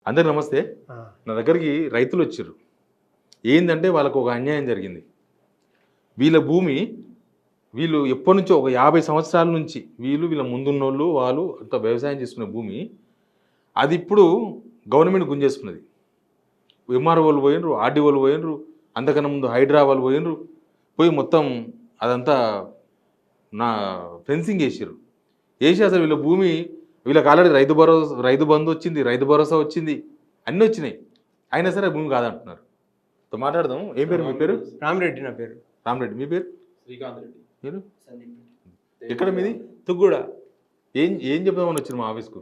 అందరు నమస్తే. నా దగ్గరికి రైతులు వచ్చారు. ఏంటంటే వాళ్ళకు ఒక అన్యాయం జరిగింది. వీళ్ళ భూమి వీళ్ళు ఎప్పటి నుంచో ఒక 50 సంవత్సరాల నుంచి వీళ్ళ ముందున్నోళ్ళు వాళ్ళు అంత వ్యవసాయం చేసుకునే భూమి అది ఇప్పుడు గవర్నమెంట్ గుంజేసుకున్నది. ఎంఆర్ఓలు పోయినరు, ఆర్డీఓలు పోయినరు, అంతకన్నా ముందు హైడ్రా వాళ్ళు పోయినరు, పోయి మొత్తం అదంతా నా ఫెన్సింగ్ వేసారు. వేసి అసలు వీళ్ళ భూమి వీళ్ళకి ఆల్రెడీ రైతు బంధు వచ్చింది, రైతు భరోసా వచ్చింది, అన్నీ వచ్చినాయి. అయినా సరే భూమి కాదంటున్నారు. మాట్లాడదాం. ఏం పేరు మీ పేరు? రామరెడ్డి. నా పేరు రామరెడ్డి. మీ పేరు? శ్రీకాంత్ రెడ్డి. మీరు ఎక్కడ మీది? తుగ్గూడ. ఏం ఏం చెప్దామని వచ్చిన మా ఆఫీస్కు?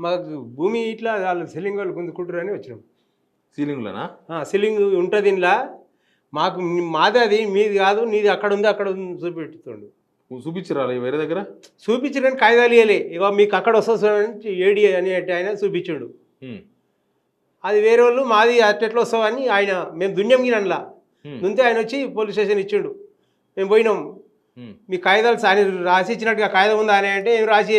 మాకు భూమి ఇట్లా వాళ్ళు సెల్లింగ్ వాళ్ళు గుంజుకుంటారు అని వచ్చినాం. సీలింగ్లోనా? సెల్లింగ్ ఉంటుంది ఇంట్లో. మాకు మాది అది, మీది కాదు, నీది అక్కడ ఉంది అక్కడ ఉంది చూపెట్టుతుండు. చూపించరా వేరే దగ్గర? చూపించడానికి కాగితాలు ఇవ్వలే. ఇక మీకు అక్కడ వస్తుంది ఏడి అని ఆయన చూపించాడు. అది వేరే వాళ్ళు మాది అట్టెట్లో వస్తామని ఆయన మేము దున్యం అందులో దుంతే ఆయన వచ్చి పోలీస్ స్టేషన్ ఇచ్చిండు. మేము పోయినాం. మీ కాగితాలు సాని రాసి ఇచ్చినట్టుగా కాగితం ఉందా అని అంటే ఏం రాసి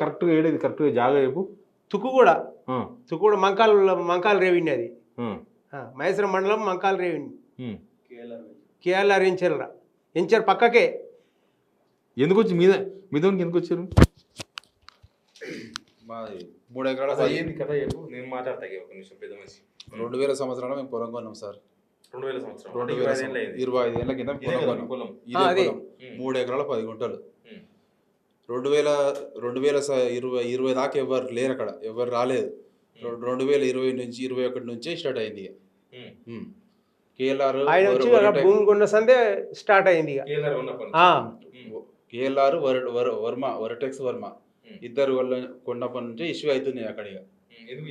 కరెక్ట్గా ఏడేది కరెక్ట్గా జాగా చెప్పు. తుక్కు కూడా మంకాల రేవిండి. అది మహేశ్వరం మండలం మంకాల రేవిండి. కేఎల్ఆర్ ఎంచర్ పక్కకే. ఎందుకు వచ్చి మీదోనికి ఎందుకు వచ్చారు? మాది 3 ఎకరాల ఏంది కదా చెప్పు, నేను మాట్లాడతా ఒక నిమిషం. పెద్ద మనిషి. 2000 సంవత్సరాలు మేము పొలం కొన్నాం సార్. 2000 సంవత్సరం 25 ఏళ్ళ కింద పొలం. ఇదే పొలం 3 ఎకరాల 10 గుంటలు. 2020 దాకా ఎవరు లేరు అక్కడ, ఎవరు రాలేదు. 2020 నుంచి 21 నుంచే స్టార్ట్ అయింది. కేఎల్ఆర్ భూమి కొన్న సందే స్టార్ట్ అయింది. కేఎల్ఆర్ వరటెక్స్ వర్మ ఇద్దరు కొన్నప్పటి నుంచి ఇష్యూ అవుతున్నాయి అక్కడ.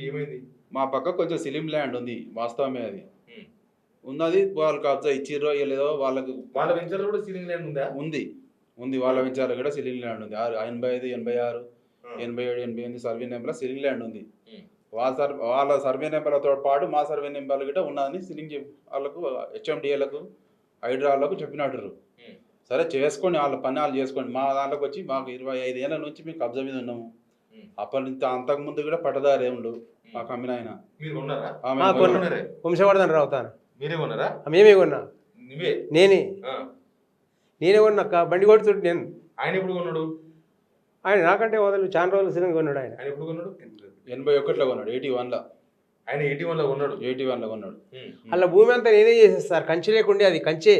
ఏమైంది? మా పక్క కొంచెం సిలిం ల్యాండ్ ఉంది, వాస్తవమే. అది ఉన్నది వాళ్ళు కబ్జా ఇచ్చిర్రో లేదో వాళ్ళకు. వాళ్ళ వెంచర్లో కూడా సీలింగ్ ల్యాండ్ ఉందా? ఉంది వాళ్ళ వెంచర్లో కూడా సిలింగ్ ల్యాండ్ ఉంది. 85, 86, 87, 88 సర్వే నెంబర్ సిలింగ్ ల్యాండ్ ఉంది. వాళ్ళ సర్వే నెంబర్లతో పాటు మా సర్వే నెంబర్లు గిట్ట ఉన్నదని సిలింగ్ వాళ్ళకు హెచ్ఎండిఏలకు హైడ్రాలకు చెప్పినట్టు. సరే చేసుకోండి, వాళ్ళ పని వాళ్ళు చేసుకోండి. మా దాంట్లోకి వచ్చి మాకు 25 ఏళ్ళ నుంచి మేము కబ్జా మీద ఉన్నాము. అప్పటి నుంచి అంతకుముందు కూడా పట్టదారే ఉండు మా కమ్మిన ఆయన. వంశవర్ధన్ రావుతాను. మీరే కొన్నారా? మేమే కొన్నా. నేనే కొన్నా. బండి కొడుతుంటే నేను. ఆయన ఎప్పుడు కొన్నాడు? ఆయన నాకంటే వదలు చాలా రోజులు సినిమా కొన్నాడు. ఆయన ఎప్పుడు కొన్నాడు? 81లో కొన్నాడు. 81లో. ఆయన 81లో కొన్నాడు. 81లో కొన్నాడు. అలా భూమి అంతా నేనే చేసేస్తారు. కంచె లేకుండే, అది కంచె.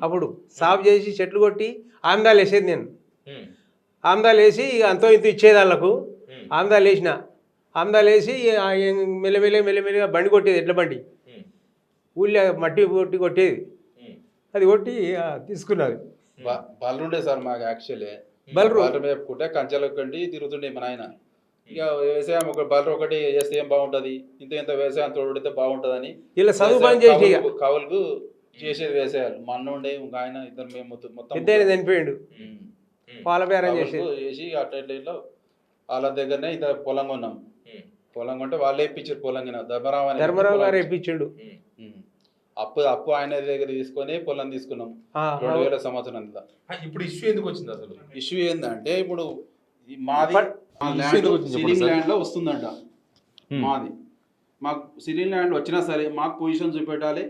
అప్పుడు సాఫ్ చేసి చెట్లు కొట్టి ఆమ్దాలు వేసేది నేను. ఆమ్దాలు వేసి అంతో ఇంత ఇచ్చేది వాళ్ళకు. ఆమ్దాలు వేసిన వేసి మెల్లమెల్లగా బండి కొట్టేది, ఎడ్ల బండి. ఊళ్ళో మట్టి కొట్టేది. అది కొట్టి తీసుకున్నది. బలరు ఉండే సార్ మాకు. యాక్చువల్లీ బలరు మేపుకుంటే కంచెలు కండి తిరుగుతుండే మా నాయన. ఇక వ్యవసాయం బలరు ఒకటి చేస్తే ఏం బాగుంటుంది, ఇంత వ్యవసాయం తోడితే బాగుంటుందని ఇలా చదువు పని చేసి కవులకు చేసేది వ్యవసాయాలు. మా అన్న ఉండే ఇంకా ఆయన ఇద్దరు మేము మొత్తం చనిపోయాడు. పాల బేరం చేసి అట్లా ఇట్లా వాళ్ళ దగ్గరనే ఇంత పొలం కొన్నాం. పొలం కొంటే వాళ్ళే ఇప్పించారు పొలం. ధర్మరావు గారు ఇప్పించాడు. అప్పు ఆయన దగ్గర తీసుకొని పొలం తీసుకున్నాం 2000 సంవత్సరం. ఇప్పుడు ఇష్యూ ఎందుకు వచ్చింది అసలు? ఇష్యూ ఏంటంటే ఇప్పుడు మాది సీలింగ్ ల్యాండ్ లో వస్తుందంట. మాకు సీలింగ్ ల్యాండ్ వచ్చినా సరే మాకు పొజిషన్ చూపెట్టాలి,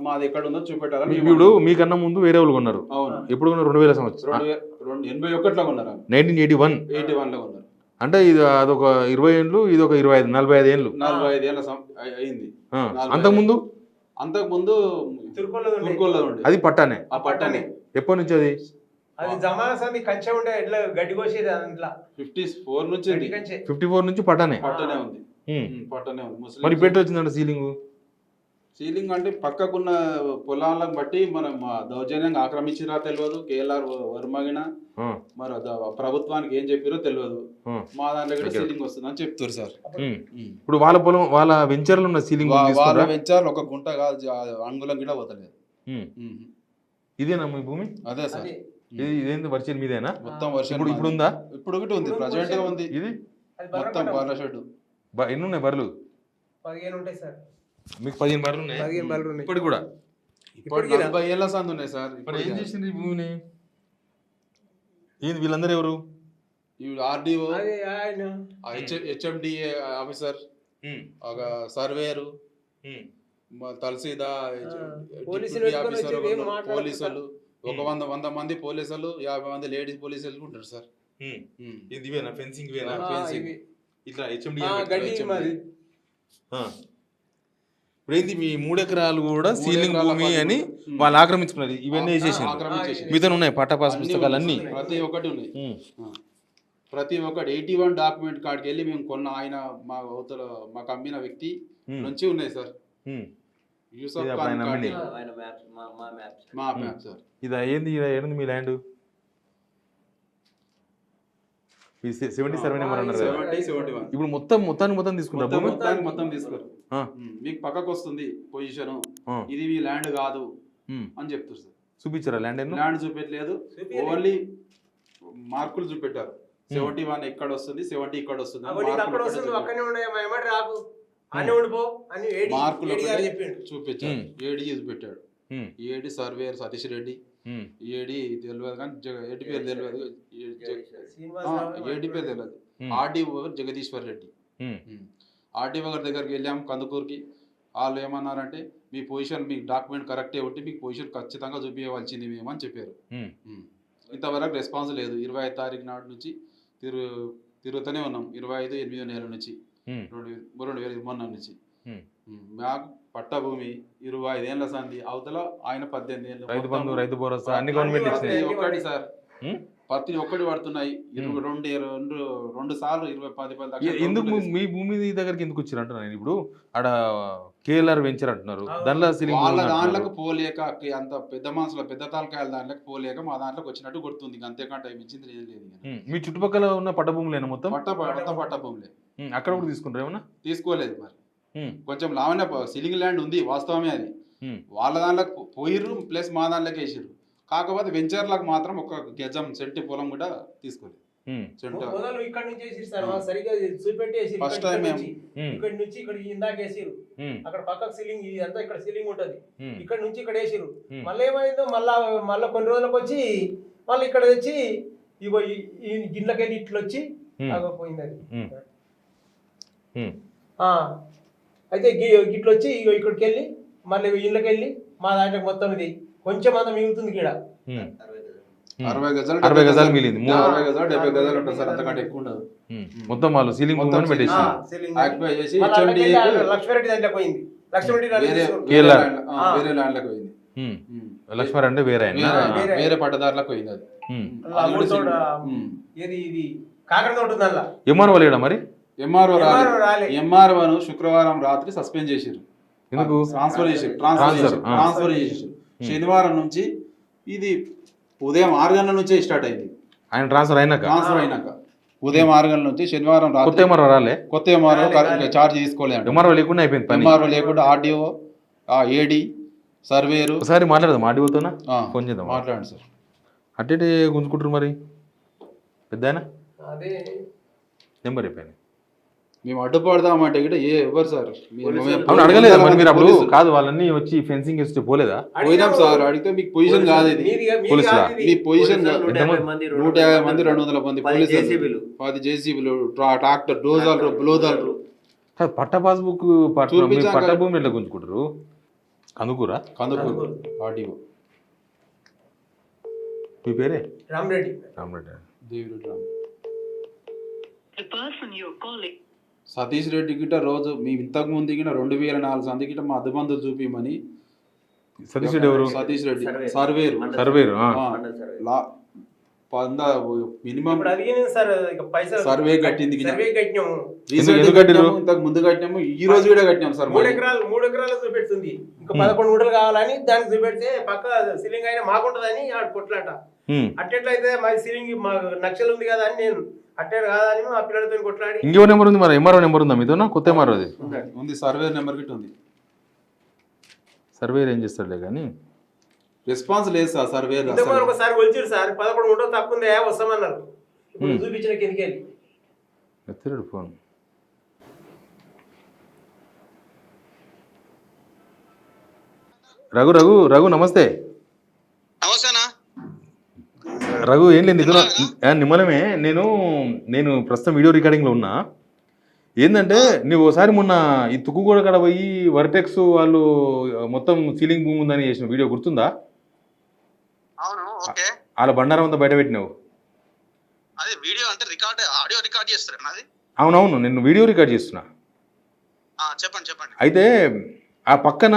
మాది ఎక్కడ ఉందో చూపెట్టాలి. ఇప్పుడు మీకన్నా ముందు వేరే వాళ్ళు కొన్నారు. అవును. ఎప్పుడు కొన్నారు? 2000 సంవత్సరం 81లో కొన్నారు. 1981 కొన్నారు. అంటే ఇది అదొక 20 ఏళ్ళు, ఇది ఒక 45 ఏళ్ళు. 45 ఏళ్ళ అయింది. అంతకుముందు తుర్కోల్లో ఉండే. అది పట్టానే. ఆ పట్టానే ఎప్పటి నుంచి అది? అది జమానా కంచె ఉండే, ఎట్లా గడ్డి కోసేది దాంట్లో. 54 నుంచి 54 నుంచి పట్టానే ఉంది. పట్టనే ఉంది. మరి పెట్టి వచ్చిందంట సీలింగ్ అంటే పక్కకున్న పొలాలను బట్టి మనం దౌర్జన్యంగా ఆక్రమించిరా తెలియదు. కేఎల్ఆర్ వర్మగిన మరి ప్రభుత్వానికి ఏం చెప్పారో తెలియదు. మా దాంట్లో కూడా సీలింగ్ వస్తుంది అని చెప్తారు సార్. ఇప్పుడు వాళ్ళ పొలం వాళ్ళ వెంచర్లు ఉన్న సీలింగ్ వాళ్ళ వెంచర్లు ఒక గుంట కాదు, అంగుళం కూడా పోతలేదు. ఇదేనా మీ భూమి? అదే సార్. ఇదేంటి వర్షం మీదేనా? మొత్తం వర్షం ఇప్పుడు ఉందా? ఇప్పుడు ఒకటి ఉంది, ప్రజెంట్ గా ఉంది. ఇది మొత్తం బర్రెల షెడ్. ఎన్ని ఉన్నాయి బర్రెలు? 15 ఉంటాయి సార్. మీకు 15 బర్రెలు ఉన్నాయి? 15 బర్రెలు ఉన్నాయి. ఇప్పుడు కూడా 40 ఏళ్ళ సంది ఉన్నాయి సార్. ఇప్పుడు ఏం చేసింది ఈ భూమిని? ఏంది వీళ్ళందరూ ఎవరు? ఆర్డీఓ, హెచ్ఎండిఏ ఆఫీసర్, ఒక సర్వేరు తలసీదా పోలీసులు డిప్యూటీ పెట్టుకొని ఆఫీసర్ వచ్చి ఏం ఒకరు, మాట్లాడరు పోలీసులు ఒక 100 మంది పోలీసులు 50 మంది లేడీస్ పోలీసులు ఉంటారు సార్. ఇది వేనా ఫెన్సింగ్ వేనా ఫెన్సింగ్. ఇట్లా హెచ్ఎండి గడ్డి మాది ఇప్పుడు ఏంది మీ 3 ఎకరాలు కూడా సీలింగ్ ఎకరాల భూమి పది అని గుంటలు. వాళ్ళు ఆక్రమించుకున్నారు. ఇవన్నీ వేసేసారు. ఆక్రమించేసి మీతో ఉన్నాయి పట్టా పాస్ పుస్తకాలు అన్ని. ప్రతి ఒక్కటి ఉన్నాయి. ప్రతి ఒక్కటి 81 డాక్యుమెంట్ కాడికి వెళ్ళి మేము కొన్న ఆయన మా అవతల మాకు అమ్మిన వ్యక్తి నుంచి ఉన్నాయి సార్. యూసఫ్ ఇది ఖాన్ ఆయన కార్డు. అమ్మింది. మా మ్యాప్ సార్. ఇది ఏంది ఏంది మీ ల్యాండ్ 70 సర్వే నెంబర్ అన్నారు కదా. 70, 71. ఇప్పుడు మొత్తం తీసుకుంటారు భూమి. మొత్తం తీసుకోరు. మీకు పక్కకు వస్తుంది పొజిషన్, ఇది మీ ల్యాండ్ కాదు అని చెప్తారు సార్. చూపించారా ల్యాండ్ ల్యాండ్ చూపెట్టలేదు, ఓన్లీ మార్కులు చూపెట్టారు. 71 ఇక్కడ వస్తుంది, 70 ఇక్కడ వస్తుంది అని మార్కులు చూపించారు. ఏడి చూపెట్టాడు. ఏడి సర్వేర్ సతీష్ రెడ్డి, ఏడి తెలియదు కానీ ఏడి పేరు తెలియదు, ఏడి పేరు తెలియదు. ఆర్డీఓ జగదీశ్వర్ రెడ్డి. ఆర్డీఓ గారి దగ్గరికి వెళ్ళాము కందుకూరుకి. వాళ్ళు ఏమన్నారంటే మీ పొజిషన్ మీ డాక్యుమెంట్ కరెక్టే ఉంటే మీకు పొజిషన్ ఖచ్చితంగా చూపించవలసింది మేము అని చెప్పారు. ఇంతవరకు రెస్పాన్స్ లేదు. 25 తారీఖు నాటి నుంచి తిరుగుతూనే ఉన్నాం. 25/8 నుంచి 2021 నుంచి. మాకు పట్టభూమి 25 ఏళ్ళ సంది, అవతల ఆయన 18 ఏళ్ళు. రైతు బంధు, రైతు భరోసా అన్ని గవర్నమెంట్ ఇచ్చినాయి. ఒక్కటి సార్, ప్రతి ఒక్కటి పడుతున్నాయి. 2 సార్లు 10 లక్షలు. ఎందుకు మీ భూమి దగ్గరికి ఎందుకు వచ్చారు అంటున్నాను నేను. ఇప్పుడు ఆడ కేఎల్ఆర్ వెంచర్ అంటున్నారు, దానిలో వాళ్ళ దాంట్లోకి పోలేక, అంత పెద్ద మనసులో పెద్ద తాలకాయల దాంట్లోకి పోలేక మా దాంట్లోకి వచ్చినట్టు కొడుతుంది. అంతేకంటే మించింది ఏం లేదు. మీ చుట్టుపక్కల ఉన్న పట్టభూములేనా మొత్తం? మొత్తం పట్టభూములే. అక్కడ కూడా తీసుకుంటారు ఏమన్నా? తీసుకోలేదు మరి. కొంచెం లావణ్య సిలింగ్ ల్యాండ్ ఉంది, వాస్తవమే అది. వాళ్ళ దాంట్లోకి పోయిర్రు, ప్లస్ మా దాంట్లోకి వేసిర్రు. కాకపోతే వెంచర్లకు మాత్రం ఒక గజం సెంటి పొలం కూడా తీసుకోలేదు. ఫస్ట్ టైం ఇక్కడ నుంచి ఇక్కడ ఇందాక వేసిరు, అక్కడ పక్కకు సీలింగ్ ఇదంతా ఇక్కడ సీలింగ్ ఉంటది, ఇక్కడ నుంచి ఇక్కడ వేసిరు. మళ్ళీ ఏమైందో మళ్ళా కొన్ని రోజులకు వచ్చి మళ్ళీ ఇక్కడ తెచ్చి ఇగో ఈ గిన్నెకెళ్ళి ఇట్లా వచ్చి పోయింది అది. అయితే ఇట్లా వచ్చి ఇగో ఇక్కడికి వెళ్ళి మళ్ళీ ఇళ్ళకి వెళ్ళి మా దాంట్లోకి మొత్తం ఇది కొంచెం అంతా మిగులుతుంది ఇక్కడ. 60 గజాలు 60 గజాలు మిగిలింది. 60 గజాలు 70 గజాలు ఉంటుంది సార్, అంతకంటే ఎక్కువ ఉండదు. మొత్తం వాళ్ళు సీలింగ్ భూమి పెట్టేసి లక్ష్మీరెడ్డి దాంట్లో పోయింది. లక్ష్మీరెడ్డి వేరే ల్యాండ్లకు పోయింది. లక్ష్మణ్ అంటే వేరే వేరే పట్టదారులకు పోయింది. అది ఇది కాకరతో ఉంటుంది అలా. ఎంఆర్ఓ లేడా మరి? ఎంఆర్ఓ శుక్రవారం రాత్రి సస్పెండ్ చేసారు. ఎందుకు? ట్రాన్స్ఫర్ చేసారు. శనివారం నుంచి ఇది ఉదయం 6 గంటల నుంచే స్టార్ట్ అయింది. ఆయన ట్రాన్స్ఫర్ అయినాక ఉదయం 6 గంటల నుంచి శనివారం రాత్రి. కొత్త ఎంఆర్ఓ రాలే? కొత్త ఎంఆర్ఓ చార్జ్ తీసుకోలేదు. ఎంఆర్ఓ లేకుండా అయిపోయింది పని. ఎంఆర్ఓ లేకుండా ఆర్డీఓ, ఏడి, సర్వేరు. ఒకసారి మాట్లాడదాం ఆర్డీఓతోనా? ఫోన్ చేద్దాం. మాట్లాడండి సార్. అట్టే గుంజుకుంటారు మరి పెద్ద అదే నెంబర్ అయిపోయింది. మేము అడ్డుపడదామంటే ఎవరు సార్ అవును అడగలేదు మరి మీరు అప్పుడు? కాదు వాళ్ళన్నీ వచ్చి ఫెన్సింగ్ వేస్తే పోలేదా? పోయినాం సార్. అడిగితే మీకు పొజిషన్ కాదు ఇది, మీ పొజిషన్ 150 మంది 200 మంది పోలీసులు, 10 జేసీబీలు, ట్రాక్టర్, డోజర్లు, బ్లోజర్లు. పట్ట పాస్బుక్ పట్ట భూమి ఎట్లా గుంజుకుంటారు? కందుకూరు ఆర్డీఓ. మీ పేరే? రామరెడ్డి. దేవిరెడ్డి రామ్. సతీష్ రెడ్డి గిట్ట రోజు మేము ఇంతకు ముందు గిట్ట 2004 సంది గిట్ట మా అద్దబంధులు చూపిమని. సతీష్ రెడ్డి ఎవరు? Satish Reddy surveyor minimum survey కట్టింది. ఇంతకు ముందు కట్టినాము, ఈ రోజు కూడా కట్టినాం సార్. 3 ఎకరాలు చూపెడుతుంది. ఇంకా 11 గుంటలు కావాలని దానికి చూపెడితే పక్క సీలింగ్ అయినా మాకుంటదని కొట్లాట. అట్టెట్లయితే మా సీలింగ్ మా నక్షలు ఉంది కదా అని నేను అట్టే కాదని మా పిల్లలతో కొట్లాడి. ఇంకో నెంబర్ ఉంది మరి? ఎంఆర్ఓ నెంబర్ ఉందా మీతో? కొత్త ఎంఆర్ఓ ఉంది, సర్వే నెంబర్ గిట్ట ఉంది. సర్వేర్ ఏం చేస్తాడులే కానీ రెస్పాన్స్ లేదు సార్. సర్వే ఒకసారి వచ్చారు సార్, 11 గుంటలు తక్కువ ఉందా వస్తామన్నారు. చూపించిన కిందికెళ్ళి ఎత్తాడు ఫోన్. రఘు నమస్తే. రఘు ఏం లేదు నిమ్మలమే. నేను ప్రస్తుతం వీడియో రికార్డింగ్లో ఉన్నా. ఏంటంటే నువ్వు ఒకసారి మొన్న ఈ తుక్కుగూడ కాడ పోయి వర్టెక్స్ వాళ్ళు మొత్తం సీలింగ్ భూమి ఉందని చేసిన వీడియో గుర్తుందా? అవును, ఓకే. వాళ్ళ బండారం అంతా బయట పెట్టినావు. అదే వీడియో అంటే రికార్డ్, ఆడియో రికార్డ్ చేస్తారు నాది. అవునవును, నేను వీడియో రికార్డ్ చేస్తున్నా. చెప్పండి చెప్పండి. అయితే ఆ పక్కన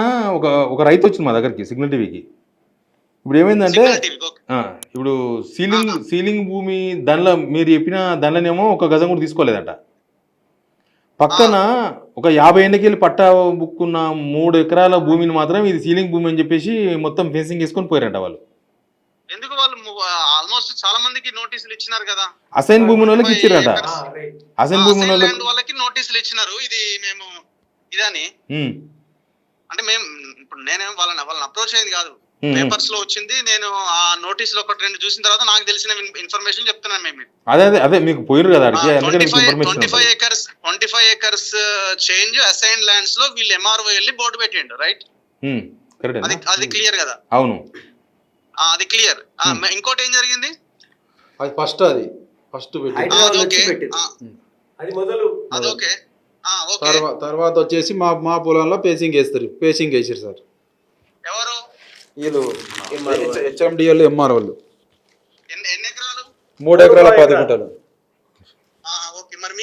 ఒక రైతు వచ్చింది మా దగ్గరికి, సిగ్నల్ టీవీకి. ఇప్పుడు ఏమైందంటే ఇప్పుడు సీలింగ్ భూమి దానిలో మీరు చెప్పిన దానిలోనేమో ఒక గజం కూడా తీసుకోలేదట. పక్కన ఒక 50 ఏళ్ళకెళ్ళి పట్టా బుక్కున్న 3 ఎకరాల భూమిని మాత్రం ఇది సీలింగ్ భూమి అని చెప్పేసి మొత్తం ఫెన్సింగ్ వేసుకొని పోయారంట వాళ్ళు. ఎందుకు వాళ్ళు ఆల్మోస్ట్ చాలా మందికి నోటీసులు ఇచ్చినారు కదా. అసైన్ భూమి వాళ్ళకి ఇచ్చిరట. అసైన్ భూమి వాళ్ళకి నోటీసులు ఇచ్చినారు. ఇది మేము ఇదని అంటే మేము ఇప్పుడు నేనేం వాళ్ళని అప్రోచ్ అయింది కాదు, పేపర్స్ లో వచ్చింది. నేను ఆ నోటీస్ లో 1-2 చూసిన తర్వాత నాకు తెలిసిన ఇన్ఫర్మేషన్ చెప్తున్నాను. మేము అదే మీకు పోయిరు కదా 25 ఏకర్స్ చేంజ్ అసైన్ ల్యాండ్స్ లో వీళ్ళు ఎంఆర్ఓ వెళ్ళి బోర్డు పెట్టిండు, రైట్? అది క్లియర్ కదా? అవును, అది క్లియర్. ఇంకోటి ఏం జరిగింది? అది ఫస్ట్ అదొకే. తర్వాత వచ్చేసి మా పొలంలో పేసింగ్ వేసారు సార్. ఎవరు? వీళ్ళు హెచ్ఎండిఎల్ ఎంఆర్ వాళ్ళు. ఎన్ని ఎకరాలు? 3 ఎకరాల 10 గుంటలు. ఓకే, మరి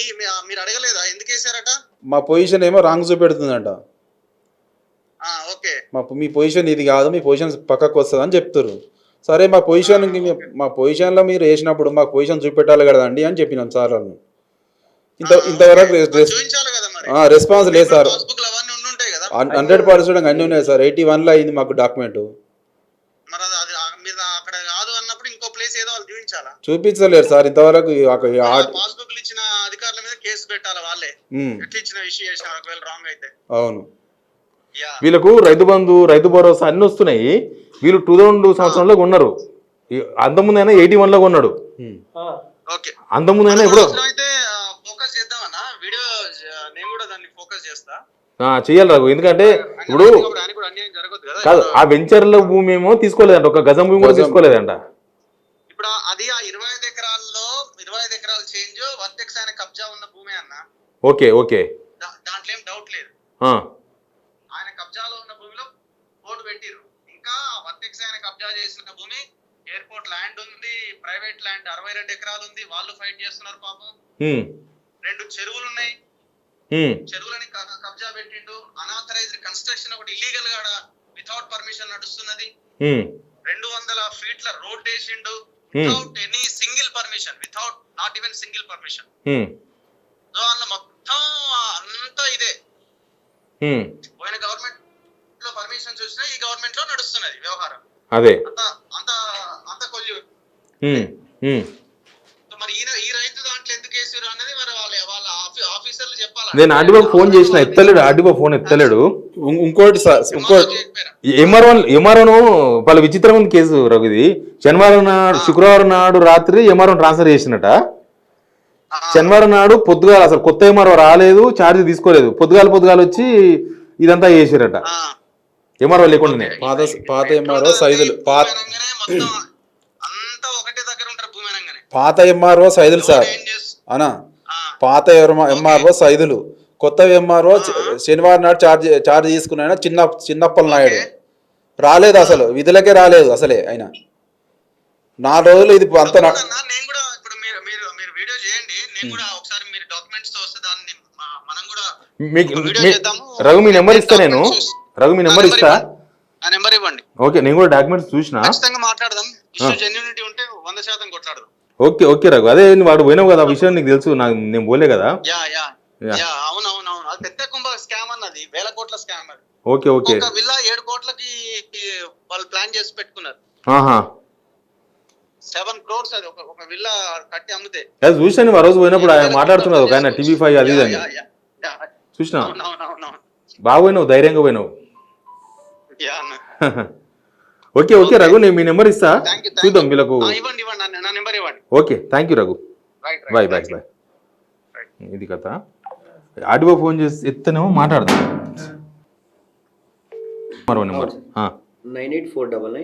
మీరు అడగలేదా ఎందుకు వేసారట? మా పొజిషన్ ఏమో రాంగ్ చూపెడుతుందంట. ఓకే, మీ పొజిషన్ ఇది కాదు, మీ పొజిషన్ పక్కకు వస్తుంది అని చెప్తారు. సరే, మా పొజిషన్లో మీరు వేసినప్పుడు మా పొజిషన్ చూపెట్టాలి కదండి అని చెప్పినాం సార్ వాళ్ళు. ఇంతవరకు రెస్పాన్స్ లేదు సార్. 100% అన్నీ ఉన్నాయి సార్. 81లో అయింది మాకు డాక్యుమెంట్. చూపించలేరు సార్ ఇంతవరకు. అవును, వీళ్ళకు రైతు బంధు, రైతు భరోసా అన్ని వస్తున్నాయి. వీళ్ళు 2000 సంవత్సరంలో ఉన్నారు. అంతకుముందు అయినా 81లో ఉన్నాడు. అంతకుముందు అయినా ఎప్పుడో చెయ్యాలి రాఘు. ఎందుకంటే ఇప్పుడు కాదు, ఆ వెంచర్ల భూమి ఏమో తీసుకోలేదంట, ఒక గజం భూమి కూడా తీసుకోలేదంట. ఇప్పుడు అది ఆ 25 ఎకరాల్లో 25 ఎకరాల చేంజ్ వర్టెక్స్ ఆయన కబ్జా ఉన్న భూమి అన్న. ఓకే దాంట్లో ఏం డౌట్ లేదు. ఆయన కబ్జాలో ఉన్న భూమిలో బోర్డు పెట్టిరు. ఇంకా వర్టెక్స్ ఆయన కబ్జా చేసిన భూమి ఎయిర్పోర్ట్ ల్యాండ్ ఉంది, ప్రైవేట్ ల్యాండ్ 62 ఎకరాలు ఉంది. వాళ్ళు ఫైట్ చేస్తున్నారు పాపం. 2 చెరువులు ఉన్నాయి, చెరువులని కబ్జా పెట్టిండు. అనాథరైజ్డ్ కన్స్ట్రక్షన్ ఒకటి ఇల్లీగల్ గా వితౌట్ పర్మిషన్ నడుస్తున్నది. 200 ఫీట్ల రోడ్ వేసిండు without any single permission, without not even single permission. So అందులో మొత్తం అంతా ఇదే. పోయిన గవర్నమెంట్ లో పర్మిషన్స్ వచ్చినా ఈ గవర్నమెంట్ లో నడుస్తున్నది వ్యవహారం. అదే అంత కొల్లు. మరి ఈ రైతు దాంట్లో ఎందుకు వేసారు అన్నది మరి వాళ్ళ ఆఫీసర్లు చెప్పాలి. నేను ఆర్డీఓకి ఫోన్ చేసిన, ఎత్తలేడు. RDO phone ఎత్తలేడు. ఇంకోటి ఎంఆర్ఓను వాళ్ళ విచిత్రం ఉంది కేసు రఘు. ఇది శుక్రవారం నాడు రాత్రి ఎంఆర్ఓ ట్రాన్స్ఫర్ చేసినట. శనివారం నాడు పొద్దుగాల అసలు కొత్త ఎంఆర్ఓ రాలేదు, ఛార్జ్ తీసుకోలేదు. పొద్దుగాల వచ్చి ఇదంతా చేసిరట ఎంఆర్ఓ లేకుండానే. పాత ఎంఆర్ఓ సైదులు పాత ఎంఆర్ఓ సైదులు సార్ అనా, పాత ఎంఆర్ఓ సైదులు. కొత్త ఎంఆర్ఓ శనివారం నాడు ఛార్జ్ తీసుకున్న చిన్నప్పల నాయుడు రాలేదు, అసలు విధులకే రాలేదు అసలే. ఆయన 4 రోజులు ఇది అంత. రఘు మీ నెంబర్ ఇస్తా, నేను రఘు మీ నెంబర్ ఇస్తా. ఓకే, నేను కూడా డాక్యుమెంట్స్ చూసిన. ఓకే రఘు, అదే వాడు పోయినావు కదా, విషయం నీకు తెలుసు, నేను పోలే కదా. ఓకే 7 కోట్లకి వాళ్ళు ప్లాన్ చేసి పెట్టుకున్నారు. 7 crores అది ఒక విల్లా కట్టి అమ్మితే. అది చూసాను ఆ రోజు పోయినప్పుడు మాట్లాడుతున్నారు ఒక ఆయన TV5 అది అని చూసినా. బాగా పోయినావు, ధైర్యంగా పోయినావు. ఓకే రఘు, నేను మీ నెంబర్ ఇస్తా, చూద్దాం వీళ్ళకు. Okay, thank you Raghu, bye. ఇది కథ. ఆడియో ఫోన్ చేసి ఎత్తనేమో మాట్లాడదాం. మరో నెంబర్ 98499.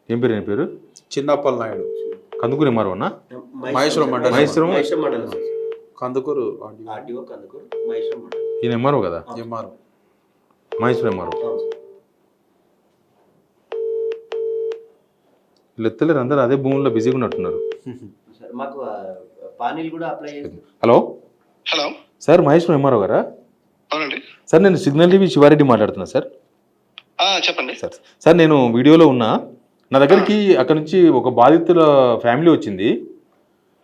ఏం పేరు? చిన్నప్పల నాయుడు, కందుకూరి మరోనా? మహేశ్వరం మండలం, కందుకూరు ఆర్టీఓ కందుకూరు మహేశ్వరం మండలం. ఈయన ఎంఆర్ఓ కదా, ఎంఆర్ మహేశ్వరం ఎంఆర్ఓ. అవును సార్. వీళ్ళు ఎత్తలేరు, అందరూ అదే భూముల్లో బిజీగా ఉన్నట్టున్నారు. సార్ మాకు పానీలు కూడా అప్లై చేసి. Hello hello, sir, Maheshwaram MRO గారా? అవునండి. సార్, నేను సిగ్నల్ టీవీ శివారెడ్డి మాట్లాడుతున్నా సార్. చెప్పండి. సార్ నేను వీడియోలో ఉన్నా. నా దగ్గరికి అక్కడ నుంచి ఒక బాధితుల ఫ్యామిలీ వచ్చింది.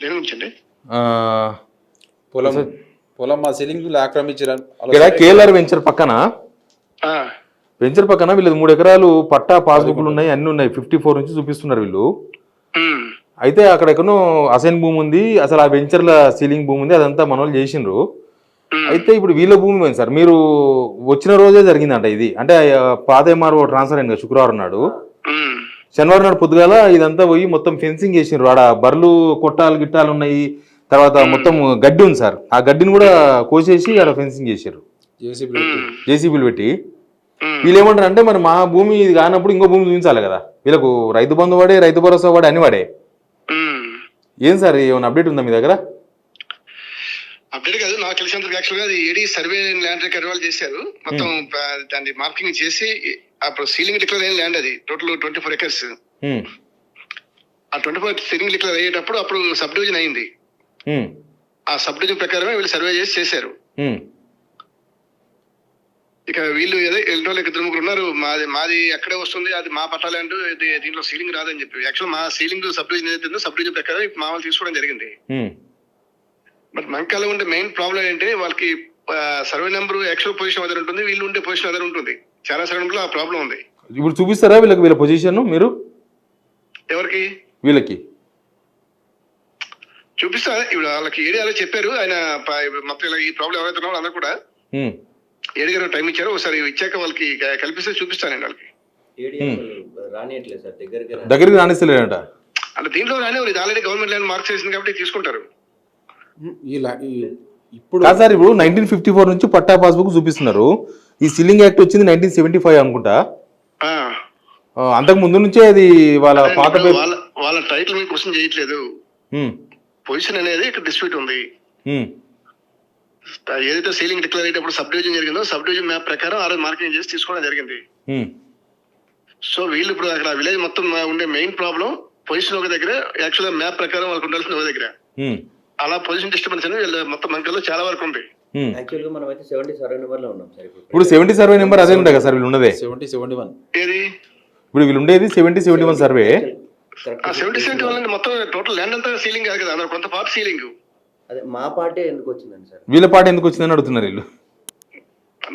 దేని గురించండి? పొలం మా సీలింగ్ ఆక్రమించారు. ఇక్కడ కేఎల్ఆర్ వెంచర్ పక్కన వీళ్ళది 3 ఎకరాలు పట్టా పాస్బుక్లు ఉన్నాయి, అన్ని ఉన్నాయి. 54 నుంచి చూపిస్తున్నారు వీళ్ళు. అయితే అక్కడ ఎక్కడో అసైన్ భూమి ఉంది, అసలు ఆ వెంచర్ల సీలింగ్ భూమి ఉంది, అదంతా మన వాళ్ళు చేసిండ్రు. అయితే ఇప్పుడు వీళ్ళ భూమి పోయింది సార్. మీరు వచ్చిన రోజే జరిగిందంట ఇది. అంటే పాత ఎంఆర్ఓ ట్రాన్స్ఫర్ అయింది కదా శుక్రవారం నాడు. శనివారం నాడు పొద్దుగాల ఇదంతా పోయి మొత్తం ఫెన్సింగ్ చేసిండ్రు. ఆడ బర్రెలు కొట్టాలు గిట్టాలు ఉన్నాయి, తర్వాత మొత్తం గడ్డి ఉంది సార్. ఆ గడ్డిని కూడా కోసేసి ఆడ ఫెన్సింగ్ చేసారు జేసీబీలు పెట్టి. వీళ్ళు ఏమంటారు అంటే, మరి మా భూమి ఇది కానప్పుడు ఇంకో భూమి చూపించాలి కదా. వీళ్ళకు రైతు బంధు వాడే, రైతు భరోసా వాడే, అన్ని వాడే. ఏం సార్, ఏమైనా అప్డేట్ ఉందా మీ దగ్గర? అప్డేట్ కాదు, నాకు తెలిసినంత యాక్చువల్గా అది ఏడీ సర్వే ల్యాండ్ రికార్డ్ వాళ్ళు చేశారు. మొత్తం దాన్ని మార్కింగ్ చేసి అప్పుడు సీలింగ్ డిక్లేర్ అయిన ల్యాండ్ అది టోటల్ 24 acres. ఆ 24 సీలింగ్ డిక్లేర్ అయ్యేటప్పుడు అప్పుడు సబ్ డివిజన్ అయింది. ఆ సబ్ డివిజన్ ప్రకారమే వీళ్ళు సర్వే చేసి చేశారు. ఇక వీళ్ళు ఏదో ఎలక్ట్రానిక్ 2-3 ఉన్నారు. మాది అక్కడే వస్తుంది, అది మా పట్టా ల్యాండ్, దీంట్లో సీలింగ్ రాదని చెప్పి. యాక్చువల్ మా సీలింగ్ సబ్ డివిజన్ ఏదైతే సబ్ డివిజన్ ప్రకారం మా వాళ్ళు తీసుకోవడం జరిగింది. బట్ మంకాలో ఉండే మెయిన్ ప్రాబ్లం ఏంటంటే, వాళ్ళకి survey number actual position other ఉంటుంది, వీళ్ళు ఉండే పొజిషన్ అదర్ ఉంటుంది. చాలా సర్వే నెంబర్లో ఆ ప్రాబ్లం ఉంది. ఇప్పుడు చూపిస్తారా వీళ్ళ పొజిషన్? మీరు ఎవరికి? వీళ్ళకి చూపిస్తా. ఇప్పుడు వాళ్ళకి ఏరియాలో చెప్పారు ఆయన మొత్తం ఇలా ఈ ప్రాబ్లం ఎవరైతే ఉన్నారో అందరూ కూడా ఏడిగారు టైం ఇచ్చారు. ఒకసారి ఇచ్చాక వాళ్ళకి కల్పిస్తే చూపిస్తానండి. వాళ్ళకి రానియట్లేదు సార్, దగ్గరికి రానిస్తలేదంట. అంటే దీంట్లో రాని ఇది ఆల్రెడీ గవర్నమెంట్ ల్యాండ్ మార్క్స్ చేసింది కాబట్టి తీసుకుంటారు. ఇప్పుడు సార్, ఇప్పుడు 1954 నుంచి పట్టా పాస్బుక్ చూపిస్తున్నారు. ఈ సీలింగ్ యాక్ట్ వచ్చింది 1975 అనుకుంటా. అంతకు ముందు నుంచే అది వాళ్ళ పాత వాళ్ళ టైటిల్ మీకు క్వశ్చన్ చేయట్లేదు. పొజిషన్ అనేది ఇక్కడ డిస్ప్యూట్ ఉంది. ఏదైతే సీలింగ్ డిక్లేర్ అయ్యేటప్పుడు సబ్ డివిజన్ జరిగిందో సబ్ డివిజన్ మ్యాప్ ప్రకారం ఆ రోజు మార్కింగ్ చేసి తీసుకోవడం జరిగింది. సో వీళ్ళు ఇప్పుడు అక్కడ విలేజ్ మొత్తం ఉండే మెయిన్ ప్రాబ్లం పొజిషన్ ఒక దగ్గర, యాక్చువల్గా మ్యాప్ ప్రకారం వాళ్ళకి ఉండాల్సిన ఒక దగ్గర. అలా పొజిషన్ డిస్టర్బెన్స్ అనేది వీళ్ళ మొత్తం మంకల్లో చాలా వరకు ఉంది. యాక్చువల్గా మనం అయితే 70 సర్వే నెంబర్ లో ఉన్నాం సార్. ఇప్పుడు 70 సర్వే నెంబర్ అదే ఉంటాయి కదా సార్, వీళ్ళు ఉన్నదే 70-71. ఏది ఇప్పుడు వీళ్ళు ఉండేది 70-71 సర్వే. 70-71 మొత్తం టోటల్ ల్యాండ్ అంతా సీలింగ్ కాదు కదా, అందులో కొంత పార్ట్ సీలింగ్. అదే మా పార్టీ ఎందుకు వచ్చిందండి సార్? వీళ్ళ పాట ఎందుకు వచ్చిందని అడుగుతున్నారు వీళ్ళు.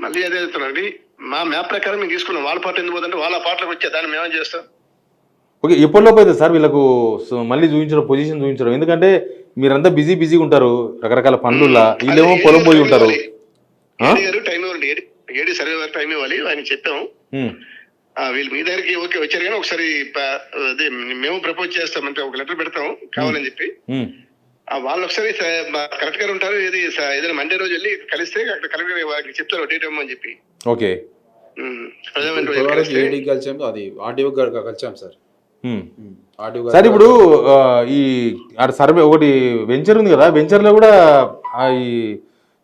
మళ్ళీ అదే చెప్తున్నాండి, మా మ్యాప్ ప్రకారం మేము తీసుకున్నాం. వాళ్ళ పార్ట్ ఎందుకు పోతుంటే వాళ్ళ పార్ట్లోకి వచ్చే దాన్ని మేమేం చేస్తాం. ఓకే, ఎప్పటిలోపు అవుతుంది సార్ వీళ్ళకు మళ్ళీ చూపించడం, పొజిషన్ చూపించడం? ఎందుకంటే మీరంతా బిజీగా ఉంటారు రకరకాల పనులలో, వీళ్ళేమో పొలం పోయి ఉంటారు. టైం ఇవ్వండి, ఏడీ సర్వే వరకు టైం ఇవ్వాలి. ఆయన చెప్పాము, వీళ్ళు మీ దగ్గరికి ఓకే వచ్చారు కానీ ఒకసారి అదే మేము ప్రపోజ్ చేస్తాం అంటే ఒక లెటర్ పెడతాం కావాలని చెప్పి. వాళ్ళు ఒకసారి కరెక్ట్ గారు ఉంటారు, ఏదైనా మండే రోజు వెళ్ళి కలిస్తే అక్కడ కలెక్టర్ వాళ్ళకి చెప్తారు డేట్ ఇవ్వమని చెప్పి. ఓకే, కలిసాం, అది ఆర్టీఓ కలిసాం సార్. సార్ ఇప్పుడు ఈ సర్వే ఒకటి వెంచర్ ఉంది కదా, వెంచర్ లో కూడా ఈ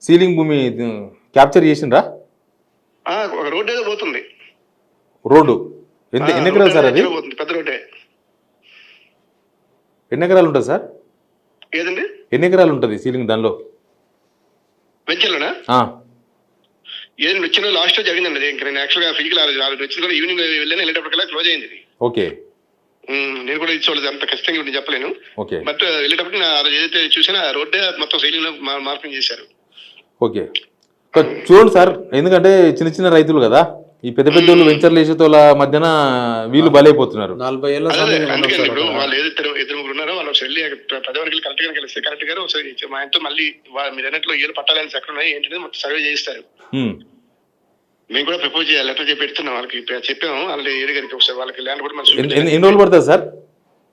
సీలింగ్ భూమి క్యాప్చర్ చేసిండ్రా? ఒక రోడ్ ఏదో పోతుంది. రోడ్డు ఎన్ని ఎకరాలు సార్? అది పెద్ద రోడ్డే. ఎన్ని ఎకరాలు ఉంటుంది సార్? ఏదండి, ఎన్ని ఎకరాలు ఉంటుంది సీలింగ్ దానిలో? వెంచర్లోనా? ఏదండి, వచ్చిన లాస్ట్ జరిగిందండి. ఇంకా నేను యాక్చువల్గా ఫిజికల్ వచ్చిన ఈవినింగ్ వెళ్ళాను, వెళ్ళేటప్పటికల్లా క్లోజ్ అయింది. ఓకే, నేను కూడా చూడలేదు, అంత ఖచ్చితంగా నేను చెప్పలేను. ఓకే, బట్ వెళ్ళేటప్పుడు ఏదైతే చూసినా ఆ రోడ్డే మొత్తం సీలింగ్ లో మార్కింగ్ చేశారు. ఓకే, చూడండి సార్, ఎందుకంటే చిన్న చిన్న రైతులు కదా, ఈ పెద్ద పెద్ద వెంచర్లు వేసేతోళ్ళ మధ్యన వీళ్ళు బలైపోతున్నారు. 40 ఏళ్ళ వాళ్ళు ఇద్దరు ఉన్నారో వాళ్ళు ఒకసారి వెళ్ళి ప్రజానికి కరెక్ట్ గా కలిస్తే కరెక్ట్ గారు ఒకసారి మా ఆయనతో మళ్ళీ మీరు అన్నట్లు ఏళ్ళు పట్టాలని ఎక్కడ ఉన్నాయి ఏంటనేది మొత్తం సర్వే చేయిస్తారు. మేము కూడా ప్రపోజ్ చేయాలి, లెటర్ చెప్పి పెడుతున్నాం వాళ్ళకి, చెప్పాము ఆల్రెడీ ఏడు గారికి. ఒకసారి వాళ్ళకి ల్యాండ్ కూడా ఎన్ని రోజులు పడుతుంది సార్?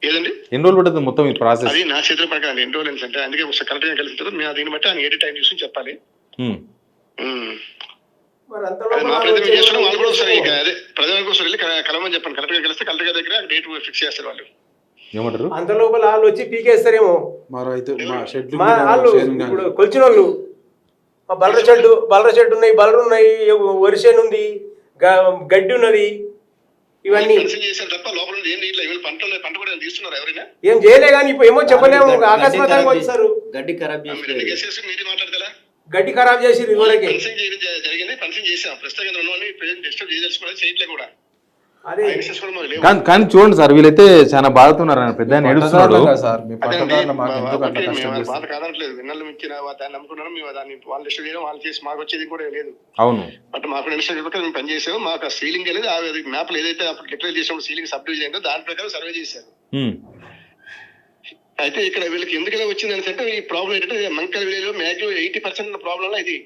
ఏదండి, ఎన్ని రోజులు పడుతుంది మొత్తం ఈ ప్రాసెస్? అది నా చేతిలో పడకండి, ఎన్ని రోజులు అంటే అందుకే ఒకసారి కరెక్ట్ గా కలిసి మేము దీన్ని బట్టి ఆయన ఏడు టైం చూసి చెప్పాలి. మా ప్రజలు చేస్తున్నాం, వాళ్ళు కూడా ఒకసారి అదే ప్రజలకు ఒకసారి వెళ్ళి కలవమని చెప్పండి. కరెక్ట్ గా కలిస్తే కలెక్టర్ గారి దగ్గర డేట్ ఫిక్స్ చేస్తారు వాళ్ళు. ఏమంటారు? అంత లోపల వాళ్ళు వచ్చి పీకేస్తారేమో. మా రైతు మా షెడ్లు మా వాళ్ళు ఇప్పుడు కొలిచిన వాళ్ళు బలర చెట్టు ఉన్నాయి, బలరు ఉన్నాయి, వరిసేను ఉంది, గడ్డి ఉన్నది, ఇవన్నీ చేశారు తప్ప లోపల ఏం నీళ్ళు పంట కూడా తీస్తున్నారు ఎవరైనా ఏం చేయలే. కానీ ఇప్పుడు ఏమో చెప్పలేము, అకస్మాత్తుగా వచ్చారు. గడ్డి ఖరాబ్ చేసి మీది మాట్లాడతారా? గడ్డి ఖరాబ్ చేసి ఇదివరకే జరిగింది, ఫంక్షన్ చేసాం. ప్రస్తుతం డిస్టర్బ్ చేయదలుచుకోవడం చేయట్లే కూడా. అదే కానీ చూడండి సార్, వీళ్ళైతే చాలా బాధతున్నారు. పెద్ద ఆయన ఏడుస్తున్నాడు. సార్ మీ పట్టదారులు మాకు ఎందుకు అట్లా కష్టం బాధ చేస్తారు? కాదట్లేదు. విన్నలు ఇచ్చిన దాన్ని నమ్ముకున్నాను మేము, దాన్ని వాళ్ళు డిస్టర్బ్ చేయడం వాళ్ళు చేసి మాకు వచ్చేది కూడా లేదు. అవును, బట్ మాకు డిస్టర్బ్ చెప్పి మేము పని చేసాము. మాకు సీలింగ్ అనేది ఆ మ్యాప్లు ఏదైతే అప్పుడు డిక్లేర్ చేసాము సీలింగ్ సబ్ డివిజన్ అయిందో దాని ప్రకారం సర్వే చేశారు. అయితే ఇక్కడ వీళ్ళకి ఎందుకలా వచ్చింది అంటే ఈ ప్రాబ్లం ఏంటంటే మంకల్ విలేజ్ లో మ్యాక్సిమం 80% ప్రాబ్లం ఇది.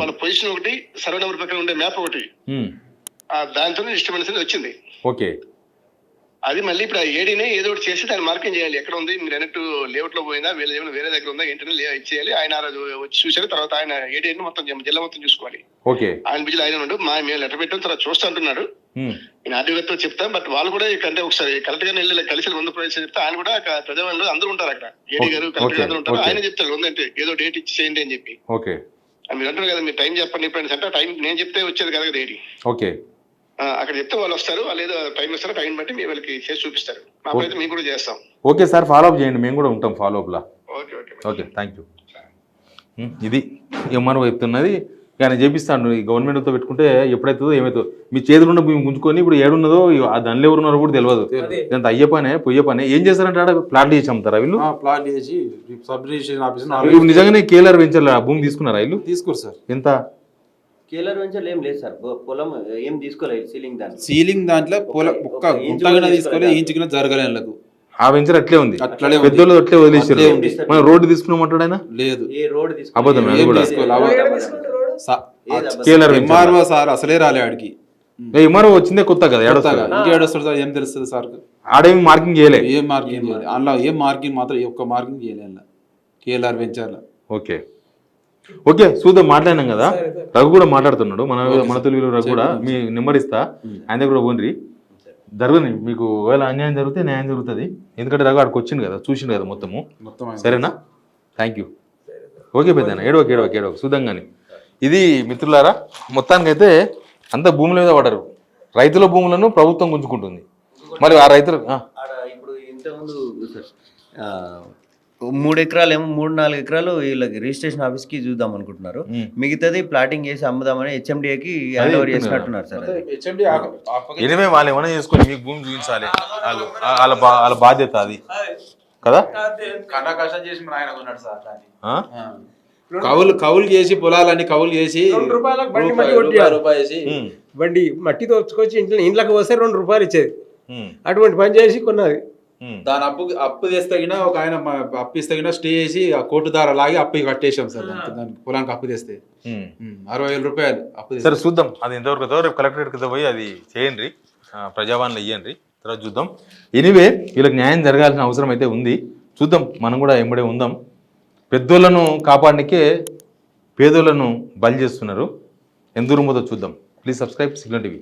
వాళ్ళ పొజిషన్ ఒకటి, సర్వే నెంబర్ ప్రకారం ఉండే మ్యాప్ ఒకటి, దాంతో డిస్టర్బెన్స్ వచ్చింది. ఓకే, అది మళ్ళీ ఇప్పుడు ఆ ఏడీనే ఏదో ఒకటి చేసి దాన్ని మార్కింగ్ చేయాలి. ఎక్కడ ఉంది మీరు అన్నట్టు లేఅవుట్ లో పోయిందా, ఏమైనా వేరే దగ్గర ఉందా ఏంటనే ఇచ్చేయాలి. ఆయన వచ్చి చూసారు, తర్వాత ఆయన ఏడీ మొత్తం జిల్లా మొత్తం చూసుకోవాలి. ఓకే, ఆయన బిజీలో ఆయన ఉన్నాడు. మేము లెటర్ పెట్టిన తర్వాత చూస్తా అంటున్నాడు. నేను ఆర్డీఓతో చెప్తాను. బట్ వాళ్ళు కూడా అంటే ఒకసారి కలెక్టర్ గారిని వెళ్ళి కలిసి ముందు ప్రవేశం చెప్తే ఆయన కూడా ప్రజావాళ్ళు అందరూ ఉంటారు అక్కడ, ఏడీ గారు కలెక్టర్ అందరూ ఉంటారు. ఆయన చెప్తారు ఉందంటే ఏదో డేట్ ఇచ్చి చేయండి అని చెప్పి. ఓకే, మీరు అంటారు కదా మీరు టైం చెప్పండి అంటే టైం నేను చెప్తే వచ్చేది కదా ఏడీ. ఓకే, అక్కడ చెప్తే వాళ్ళు వస్తారు, వాళ్ళు ఏదో టైం ఇస్తారు, టైం బట్టి మేము వాళ్ళకి చేసి చూపిస్తారు. మాకైతే మేము కూడా చేస్తాం. ఓకే సార్, ఫాలో అప్ చేయండి, మేము కూడా ఉంటాం ఫాలో అప్లా. Okay okay okay, thank you. ఇది ఎంఆర్ఓ చెప్తున్నది. కానీ చేపిస్తాను, ఈ గవర్నమెంట్తో పెట్టుకుంటే ఎప్పుడైతుందో ఏమవుతుందో. మీ చేతులున్న భూమి గుంజుకొని ఇప్పుడు ఏడున్నదో ఆ దానిలో ఎవరు ఉన్నారో కూడా తెలియదు. ఇదంతా అయ్యే పనే పొయ్యే పనే. ఏం చేస్తారంటే ఆడ ప్లాట్ చేసి అమ్ముతారా వీళ్ళు? ప్లాట్ చేసి సబ్ రిజిస్ట్రేషన్ ఆఫీస్ ఇప్పుడు నిజంగానే కేఎల్ఆర్ వెంచర్ భూమి తీసుకున్నారా వీళ్ళు? తీసుకోరు సార్. ఎంత? కేలర్ వెంచర్ ఏం లేదు సార్, పొలం ఏం తీసుకోలేదు. సీలింగ్ దాంట్లో పొలం ఒక్క గుంటగా తీసుకోలే, ఇంచుకున్నా జరగలేదు. ఆ వెంచర్ అట్లే ఉంది, అట్లనే పెద్దోళ్ళు అట్లే వదిలేసారు. మనం రోడ్డు తీసుకున్నామంటాడు ఆయన. లేదు, ఏ రోడ్ అబద్ధం. ఎంఆర్ఓ సార్ అసలే రాలే ఆడికి. ఎంఆర్ఓ వచ్చిందే కొత్త కదా, ఇంకేడొస్తాడు సార్, ఏం తెలుస్తుంది సార్? ఆడేమి మార్కింగ్ చేయలే, ఏం మార్కింగ్ చేయలేదు అందులో. ఏం మార్కింగ్ మాత్రం ఒక్క మార్కింగ్ చేయలేదు కేఎల్ఆర్ వెంచర్లో. ఓకే ఓకే, చూద్దాం. మాట్లాడినాం కదా, రఘు కూడా మాట్లాడుతున్నాడు. మన తెలుగులో రఘు కూడా. మీ నెంబర్ ఇస్తా, ఆయన దగ్గర పోండి. జరగని మీకు ఒకవేళ అన్యాయం జరిగితే న్యాయం జరుగుతుంది. ఎందుకంటే రఘు ఆడికి వచ్చింది కదా, చూసిండు కదా మొత్తము. సరేనా? Thank you. ఓకే పెద్దనా, ఏడవకి చూద్దాం. కానీ ఇది మిత్రులారా, మొత్తానికైతే అంత భూముల మీద పడరు. రైతుల భూములను ప్రభుత్వం గుంజుకుంటుంది. మరి ఆ రైతులు ఇప్పుడు ఇంతకుముందు 3 ఎకరాలు ఏమో 3-4 ఎకరాలు వీళ్ళకి రిజిస్ట్రేషన్ ఆఫీస్ కి చూద్దాం అనుకుంటున్నారు. మిగతాది ప్లాటింగ్ చేసి అమ్ముదామని హెచ్ఎండిఏకి హ్యాండ్ ఓవర్ చేసినట్టున్నారు సార్. ఎనివే వాళ్ళు ఏమైనా చేసుకొని మీకు భూమి చూపించాలి, వాళ్ళ బాధ్యత అది కదా. కష్టం చేసి ఆయన కొన్నాడు సార్. కౌలు చేసి పొలాలన్నీ కౌలు చేసి ₹2 బండి మట్టి కొట్టి బండి మట్టి తోచుకొచ్చి ఇంట్లోకి వస్తే ₹2 ఇచ్చేది. అటువంటి పని చేసి కొన్నది. దాని అప్పు తెస్తగిన ఒక ఆయన అప్పు ఇస్తగిన స్టే చేసి ఆ కోర్టు ద్వారా లాగి అప్పు కట్టేసాం సార్. దానికి పొలానికి అప్పు తెస్తే ₹60,000 అప్పు. సరే చూద్దాం అది ఎంతవరకు. రేపు కలెక్టరేట్ కింద పోయి అది చేయండి, ప్రజావాణిలో ఇవ్వండి, తర్వాత చూద్దాం. ఎనీవే వీళ్ళకి న్యాయం జరగాల్సిన అవసరం అయితే ఉంది. చూద్దాం, మనం కూడా ఎంబడే ఉందాం. పెద్దోళ్ళను కాపాడనికే పేదోళ్ళను బలి చేస్తున్నారు. ఎందుకు ఉందో చూద్దాం. Please subscribe signal TV.